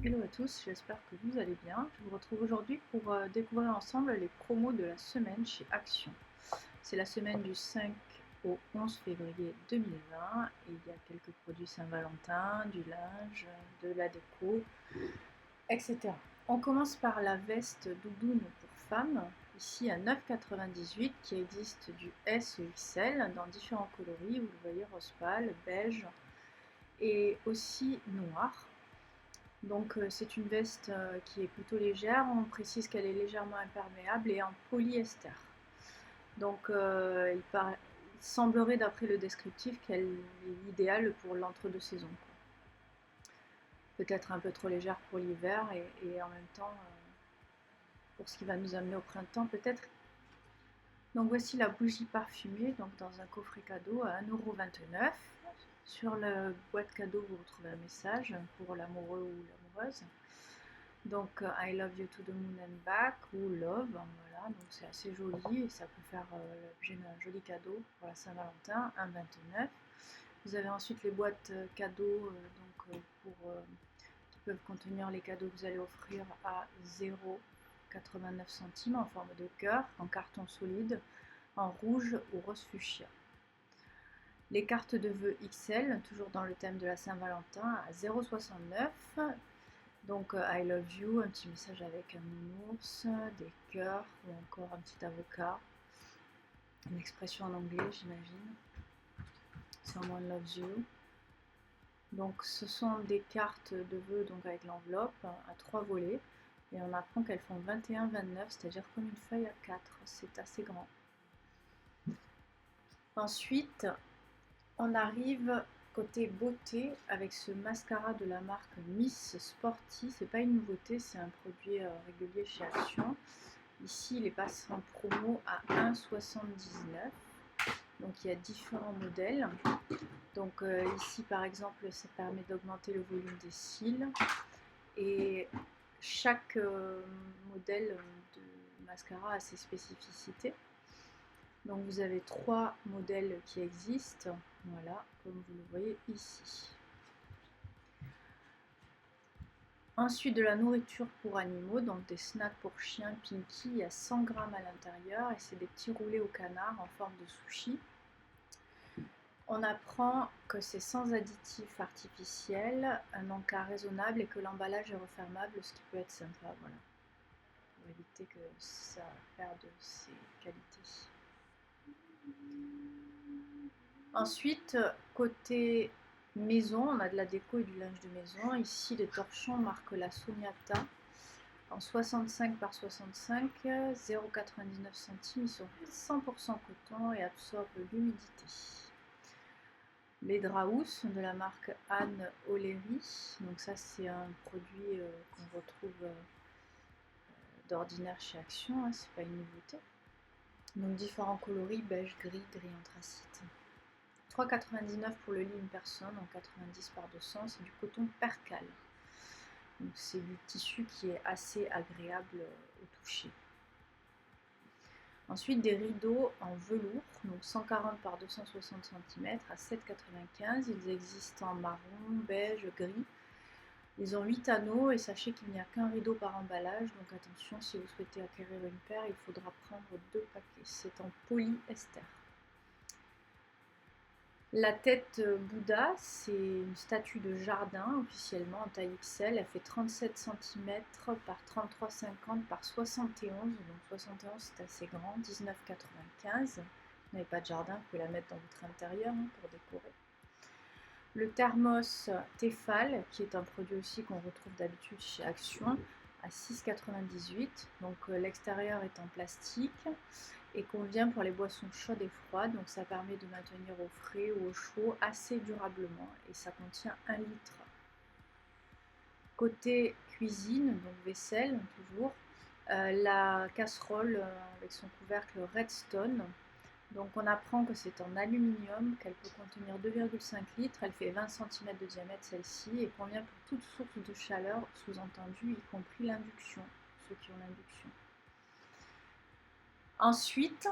Hello à tous, j'espère que vous allez bien. Je vous retrouve aujourd'hui pour découvrir ensemble les promos de la semaine chez Action. C'est la semaine du 5 au 11 février 2020 et il y a quelques produits Saint-Valentin, du linge, de la déco, etc. On commence par la veste doudoune pour femmes, ici à 9,98 qui existe du S au XL dans différents coloris, vous le voyez, rose pâle, beige et aussi noir. Donc c'est une veste qui est plutôt légère, on précise qu'elle est légèrement imperméable et en polyester. Donc il semblerait d'après le descriptif qu'elle est idéale pour l'entre-deux-saisons. Peut-être un peu trop légère pour l'hiver et en même temps pour ce qui va nous amener au printemps peut-être. Donc voici la bougie parfumée donc dans un coffret cadeau à 1,29 €. Sur la boîte cadeau, vous retrouvez un message pour l'amoureux ou l'amoureuse. Donc I love you to the moon and back ou love, voilà, donc c'est assez joli et ça peut faire l'objet d'un joli cadeau pour la Saint-Valentin, 1,29 €. Vous avez ensuite les boîtes cadeaux qui peuvent contenir les cadeaux que vous allez offrir à 0,89 centimes en forme de cœur, en carton solide, en rouge ou rose fuchsia. Les cartes de vœux XL, toujours dans le thème de la Saint-Valentin, à 0,69 €. Donc I love you, un petit message avec un nounours, des cœurs ou encore un petit avocat. Une expression en anglais, j'imagine. Someone loves you. Donc ce sont des cartes de vœux donc avec l'enveloppe à 3 volets. Et on apprend qu'elles font 21-29, c'est-à-dire comme une feuille à 4. C'est assez grand. Ensuite, on arrive côté beauté avec ce mascara de la marque Miss Sporty. C'est pas une nouveauté, c'est un produit régulier chez Action. Ici, il est passé en promo à 1,79 €. Donc il y a différents modèles. Donc ici par exemple, ça permet d'augmenter le volume des cils. Et chaque modèle de mascara a ses spécificités. Donc vous avez 3 modèles qui existent, voilà, comme vous le voyez ici. Ensuite de la nourriture pour animaux, donc des snacks pour chiens Pinky, il y a 100 g à l'intérieur et c'est des petits roulés au canard en forme de sushi. On apprend que c'est sans additifs artificiels, un encas raisonnable et que l'emballage est refermable, ce qui peut être sympa, voilà, pour éviter que ça perde ses qualités. Ensuite, côté maison, on a de la déco et du linge de maison. Ici, les torchons marquent la Sognata en 65 par 65, 0,99 centimes. Ils sont 100% coton et absorbent l'humidité. Les draous de la marque Anne O'Leary. Donc ça, c'est un produit qu'on retrouve d'ordinaire chez Action, hein, c'est pas une nouveauté. Donc différents coloris, beige, gris, gris anthracite. 3,99 € pour le lit une personne en 90 par 200, c'est du coton percale. Donc c'est du tissu qui est assez agréable au toucher. Ensuite des rideaux en velours, donc 140 par 260 cm à 7,95 €. Ils existent en marron, beige, gris. Ils ont 8 anneaux et sachez qu'il n'y a qu'un rideau par emballage, donc attention, si vous souhaitez acquérir une paire, il faudra prendre 2 paquets. C'est en polyester. La tête Bouddha, c'est une statue de jardin officiellement en taille XL. Elle fait 37 cm par 33,50 par 71. Donc 71 c'est assez grand, 19,95 €. Si vous n'avez pas de jardin, vous pouvez la mettre dans votre intérieur pour décorer. Le thermos Tefal, qui est un produit aussi qu'on retrouve d'habitude chez Action, à 6,98 €. Donc l'extérieur est en plastique et convient pour les boissons chaudes et froides, donc ça permet de maintenir au frais ou au chaud assez durablement et ça contient 1 litre. Côté cuisine, donc vaisselle toujours, la casserole avec son couvercle Redstone. Donc on apprend que c'est en aluminium, qu'elle peut contenir 2,5 litres, elle fait 20 cm de diamètre celle-ci et convient pour toute source de chaleur, sous-entendu y compris l'induction, ceux qui ont l'induction. Ensuite,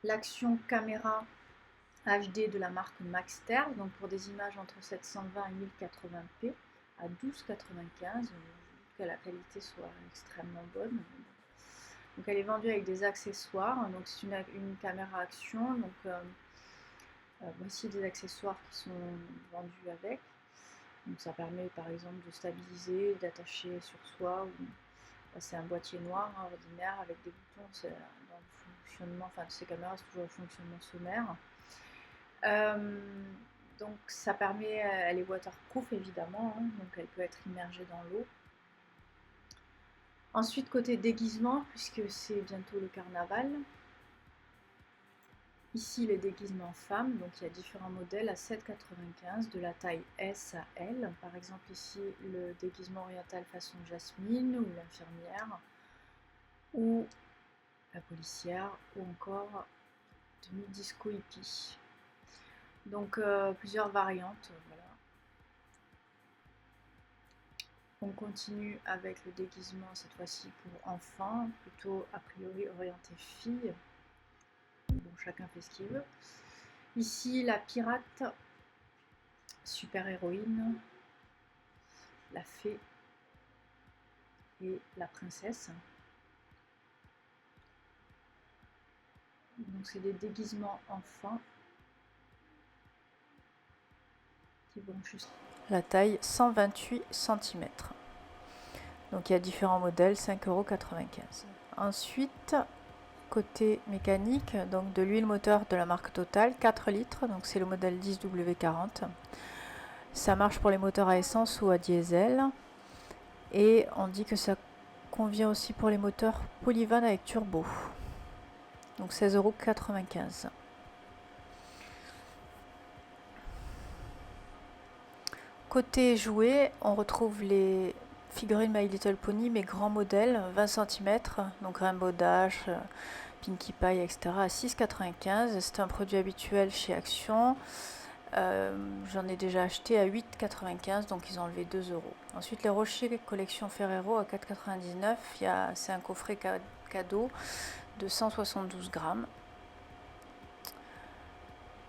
l'action caméra HD de la marque Maxter, donc pour des images entre 720 et 1080p, à 12,95 €. Que la qualité soit extrêmement bonne. Donc elle est vendue avec des accessoires. Donc c'est une caméra action. Donc voici des accessoires qui sont vendus avec. Donc ça permet par exemple de stabiliser, d'attacher sur soi. C'est un boîtier noir ordinaire avec des boutons. C'est dans le fonctionnement, enfin de ces caméras, c'est toujours le fonctionnement sommaire. Donc ça permet, elle est waterproof évidemment, hein, donc elle peut être immergée dans l'eau. Ensuite côté déguisement, puisque c'est bientôt le carnaval, ici les déguisements femmes, donc il y a différents modèles à 7,95 € de la taille S à L. Par exemple ici le déguisement oriental façon Jasmine ou l'infirmière ou la policière ou encore tenue disco hippie. Donc plusieurs variantes, voilà. On continue avec le déguisement, cette fois-ci pour enfants, plutôt a priori orienté filles. Bon, chacun fait ce qu'il veut. Ici, la pirate, super-héroïne, la fée et la princesse. Donc c'est des déguisements enfants qui vont juste... La taille 128 cm. Donc il y a différents modèles, 5,95 €. Ensuite, côté mécanique, donc de l'huile moteur de la marque Total, 4 litres, donc c'est le modèle 10W40. Ça marche pour les moteurs à essence ou à diesel. Et on dit que ça convient aussi pour les moteurs polyvan avec turbo. Donc 16,95 €. Côté jouets, on retrouve les figurines My Little Pony, mais grands modèles, 20 cm, donc Rainbow Dash, Pinkie Pie, etc. à 6,95 €. C'est un produit habituel chez Action. J'en ai déjà acheté à 8,95 €, donc ils ont enlevé 2 €. Ensuite, les Rochers collection Ferrero à 4,99 €. C'est un coffret cadeau de 172 grammes.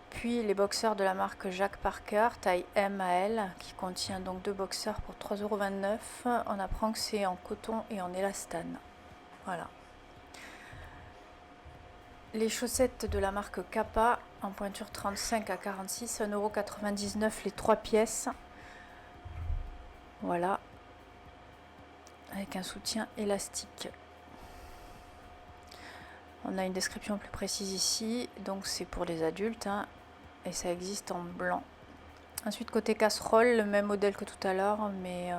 Puis les boxers de la marque Jacques Parker, taille M à L, qui contient donc 2 boxers pour 3,29 €. On apprend que c'est en coton et en élastane. Voilà. Les chaussettes de la marque Kappa en pointure 35 à 46, 1,99 € les 3 pièces. Voilà. Avec un soutien élastique. On a une description plus précise ici, donc c'est pour les adultes, hein, et ça existe en blanc. Ensuite côté casserole, le même modèle que tout à l'heure, mais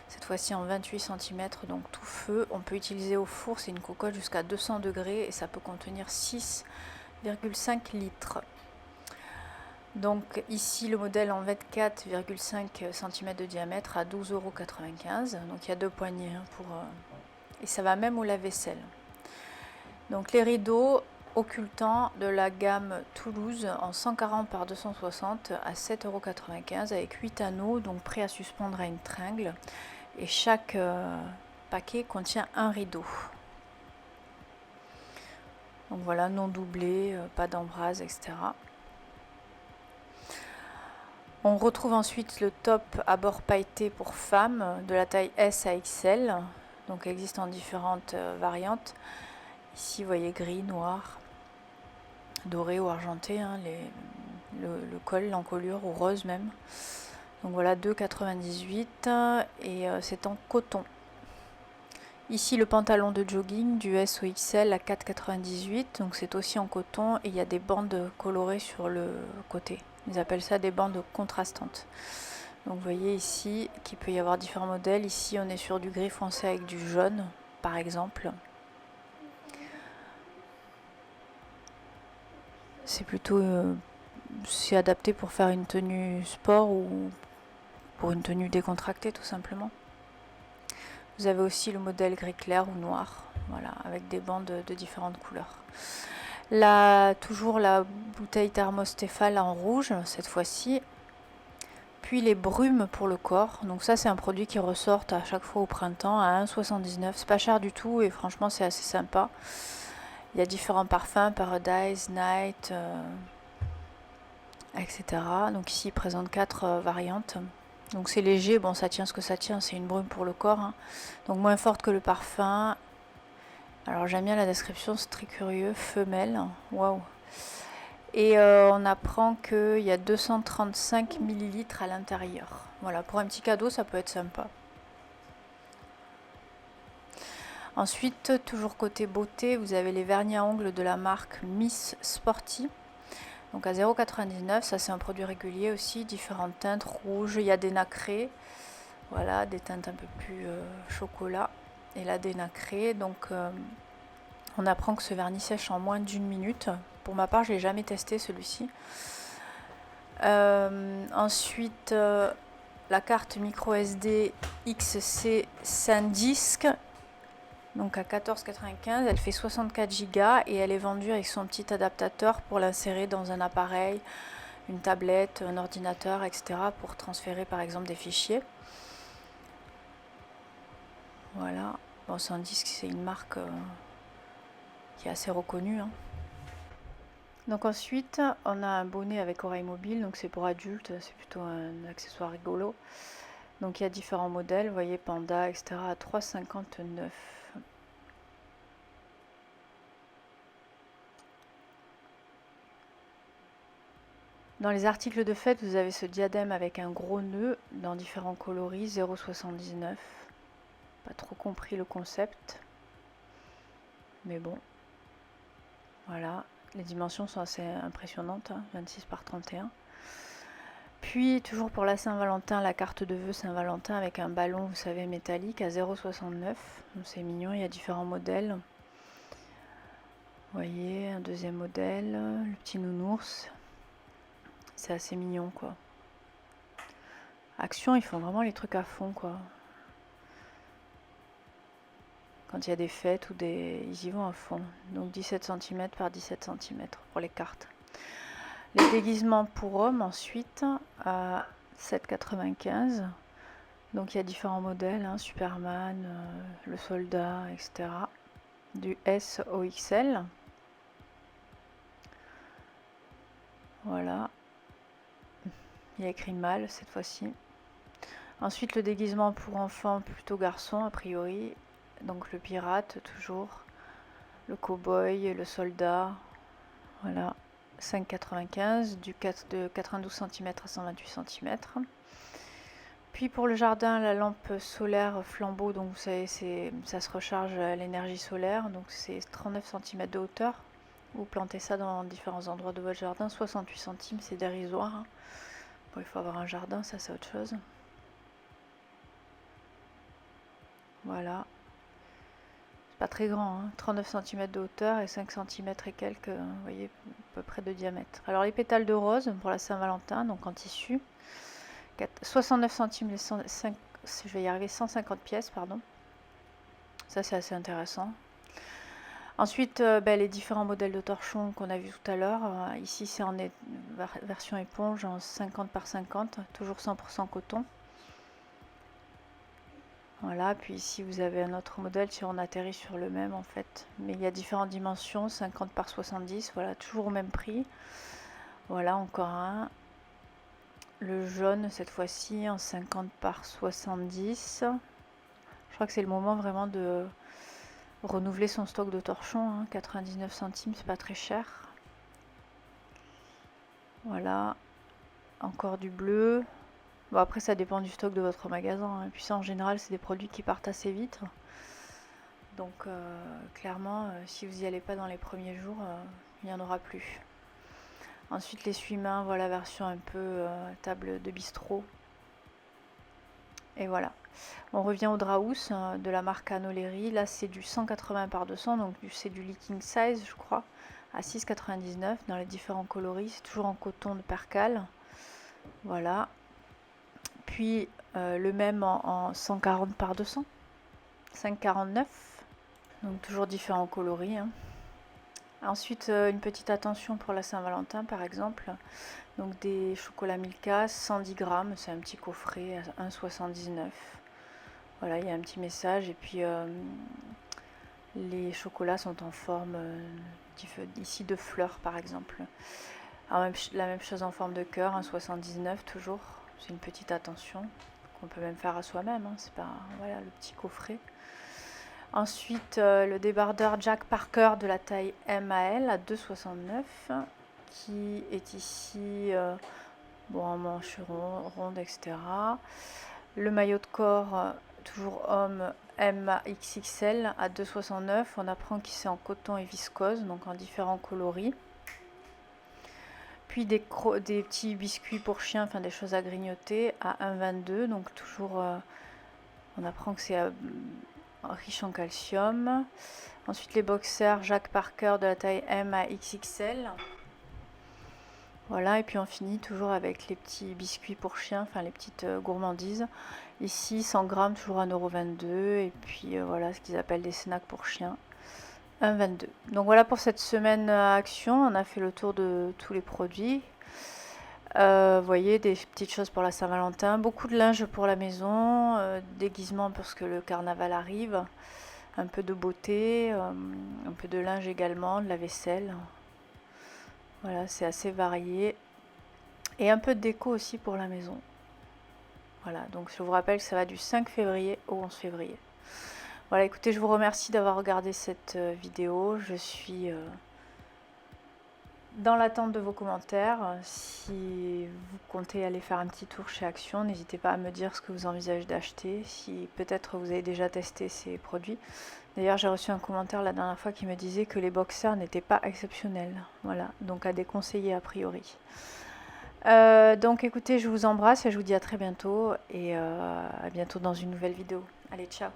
cette fois-ci en 28 cm, donc tout feu. On peut utiliser au four, c'est une cocotte jusqu'à 200 degrés et ça peut contenir 6,5 litres. Donc ici le modèle en 24,5 cm de diamètre à 12,95 €. Donc il y a 2 poignées, hein, et ça va même au lave-vaisselle. Donc les rideaux occultants de la gamme Toulouse en 140 par 260 à 7,95 € avec 8 anneaux, donc prêts à suspendre à une tringle. Et chaque paquet contient un rideau. Donc voilà, non doublé, pas d'embrase, etc. On retrouve ensuite le top à bord pailleté pour femmes de la taille S à XL. Donc il existe en différentes variantes. Ici, vous voyez gris, noir, doré ou argenté, hein, le col, l'encolure ou rose même. Donc voilà, 2,98 € et c'est en coton. Ici, le pantalon de jogging du S au XL à 4,98 €. Donc c'est aussi en coton et il y a des bandes colorées sur le côté. Ils appellent ça des bandes contrastantes. Donc vous voyez ici qu'il peut y avoir différents modèles. Ici, on est sur du gris foncé avec du jaune, par exemple. C'est plutôt c'est adapté pour faire une tenue sport ou pour une tenue décontractée tout simplement. Vous avez aussi le modèle gris clair ou noir, voilà, avec des bandes de différentes couleurs. Là, toujours la bouteille thermostéphale en rouge cette fois-ci. Puis les brumes pour le corps. Donc ça c'est un produit qui ressort à chaque fois au printemps à 1,79 €. C'est pas cher du tout et franchement c'est assez sympa. Il y a différents parfums, Paradise, Night, etc. Donc ici, il présente 4 variantes Donc c'est léger, bon ça tient ce que ça tient, c'est une brume pour le corps, hein. Donc moins forte que le parfum. Alors j'aime bien la description, c'est très curieux, femelle, waouh. Et on apprend qu'il y a 235 millilitres à l'intérieur. Voilà, pour un petit cadeau, ça peut être sympa. Ensuite, toujours côté beauté, vous avez les vernis à ongles de la marque Miss Sporty. Donc à 0,99, ça c'est un produit régulier aussi, différentes teintes, rouges, il y a des nacrés. Voilà, des teintes un peu plus chocolat. Et là des nacrés, donc on apprend que ce vernis sèche en moins d'1 minute. Pour ma part, je l'ai jamais testé celui-ci. Ensuite, la carte micro SD XC SanDisk, donc à 14,95, elle fait 64 Go et elle est vendue avec son petit adaptateur pour l'insérer dans un appareil, une tablette, un ordinateur, etc. pour transférer par exemple des fichiers. Voilà. Bon, SanDisk, c'est une marque qui est assez reconnue, hein. Donc ensuite, on a un bonnet avec oreille mobile, donc c'est pour adultes, c'est plutôt un accessoire rigolo. Donc il y a différents modèles, vous voyez, Panda, etc. à 3,59. Dans les articles de fête, vous avez ce diadème avec un gros nœud dans différents coloris, 0,79. Pas trop compris le concept. Mais bon. Voilà. Les dimensions sont assez impressionnantes, hein, 26 par 31. Puis, toujours pour la Saint-Valentin, la carte de vœux Saint-Valentin avec un ballon, vous savez, métallique à 0,69. C'est mignon, il y a différents modèles. Vous voyez, un deuxième modèle, le petit nounours. C'est assez mignon, quoi. Action, ils font vraiment les trucs à fond, quoi. Quand il y a des fêtes ou des... Ils y vont à fond. Donc 17 cm par 17 cm pour les cartes. Les déguisements pour hommes, ensuite, à 7,95. Donc il y a différents modèles, hein, Superman, le soldat, etc. Du S au XL. Voilà. Il y a écrit mâle cette fois-ci. Ensuite, le déguisement pour enfants, plutôt garçon, a priori. Donc le pirate, toujours. Le cow-boy, le soldat. Voilà. 5,95 de 92 cm à 128 cm. Puis pour le jardin, la lampe solaire flambeau, donc vous savez, ça se recharge à l'énergie solaire, donc c'est 39 cm de hauteur. Vous plantez ça dans différents endroits de votre jardin, 68 centimes, c'est dérisoire, hein. Bon, il faut avoir un jardin, ça c'est autre chose. Voilà. C'est pas très grand, hein. 39 cm de hauteur et 5 cm et quelques, vous voyez, à peu près de diamètre. Alors les pétales de rose pour la Saint-Valentin, donc en tissu. 69 centimes, je vais y arriver, 150 pièces, pardon. Ça, c'est assez intéressant. Ensuite, les différents modèles de torchons qu'on a vu tout à l'heure. Ici, c'est en version éponge en 50 par 50, toujours 100% coton. Voilà, puis ici, vous avez un autre modèle si on atterrit sur le même, en fait. Mais il y a différentes dimensions, 50 par 70, voilà, toujours au même prix. Voilà, encore un. Le jaune, cette fois-ci, en 50 par 70. Je crois que c'est le moment vraiment de renouveler son stock de torchons, hein. 99 centimes, c'est pas très cher. Voilà, encore du bleu. Bon, après, ça dépend du stock de votre magasin, hein. Et puis ça, en général, c'est des produits qui partent assez vite. Donc, clairement, si vous n'y allez pas dans les premiers jours, il n'y en aura plus. Ensuite, l'essuie-main, voilà, version un peu table de bistrot. Et voilà. On revient au Draus de la marque Anoleri. Là, c'est du 180 par 200, donc c'est du leaking size, je crois, à 6,99 dans les différents coloris. C'est toujours en coton de percale. Voilà. Puis le même en 140 par 200, 5,49. Donc toujours différents coloris, hein. Ensuite, une petite attention pour la Saint-Valentin, par exemple. Donc des chocolats Milka, 110 grammes, c'est un petit coffret à 1,79. Voilà, il y a un petit message. Et puis les chocolats sont en forme ici de fleurs, par exemple. Alors, la même chose en forme de cœur, 1,79 toujours. c'est une petite attention qu'on peut même faire à soi-même, hein, c'est pas, voilà, le petit coffret. Ensuite, le débardeur Jack Parker de la taille M à L à 2,69 qui est ici bon, en manche ronde, etc. Le maillot de corps, toujours homme, M à XXL à 2,69. On apprend qu'il c'est en coton et viscose, donc en différents coloris. Puis des petits biscuits pour chiens, enfin des choses à grignoter à 1,22. Donc toujours, on apprend que c'est riche en calcium. Ensuite les boxers Jack Parker de la taille M à XXL. Voilà, et puis on finit toujours avec les petits biscuits pour chiens, enfin les petites gourmandises. Ici 100 grammes, toujours 1,22 €. Et puis voilà ce qu'ils appellent des snacks pour chiens, 1,22 €. Donc voilà pour cette semaine action, on a fait le tour de tous les produits. Vous voyez, des petites choses pour la Saint-Valentin, beaucoup de linge pour la maison, déguisement parce que le carnaval arrive, un peu de beauté, un peu de linge également, de la vaisselle. Voilà, c'est assez varié. Et un peu de déco aussi pour la maison. Voilà, donc je vous rappelle que ça va du 5 février au 11 février. Voilà, écoutez, je vous remercie d'avoir regardé cette vidéo. Je suis dans l'attente de vos commentaires. Si vous comptez aller faire un petit tour chez Action, n'hésitez pas à me dire ce que vous envisagez d'acheter. Si peut-être vous avez déjà testé ces produits. D'ailleurs, j'ai reçu un commentaire la dernière fois qui me disait que les boxers n'étaient pas exceptionnels. Voilà, donc à déconseiller a priori. Donc écoutez, je vous embrasse et je vous dis à très bientôt et à bientôt dans une nouvelle vidéo. Allez, ciao!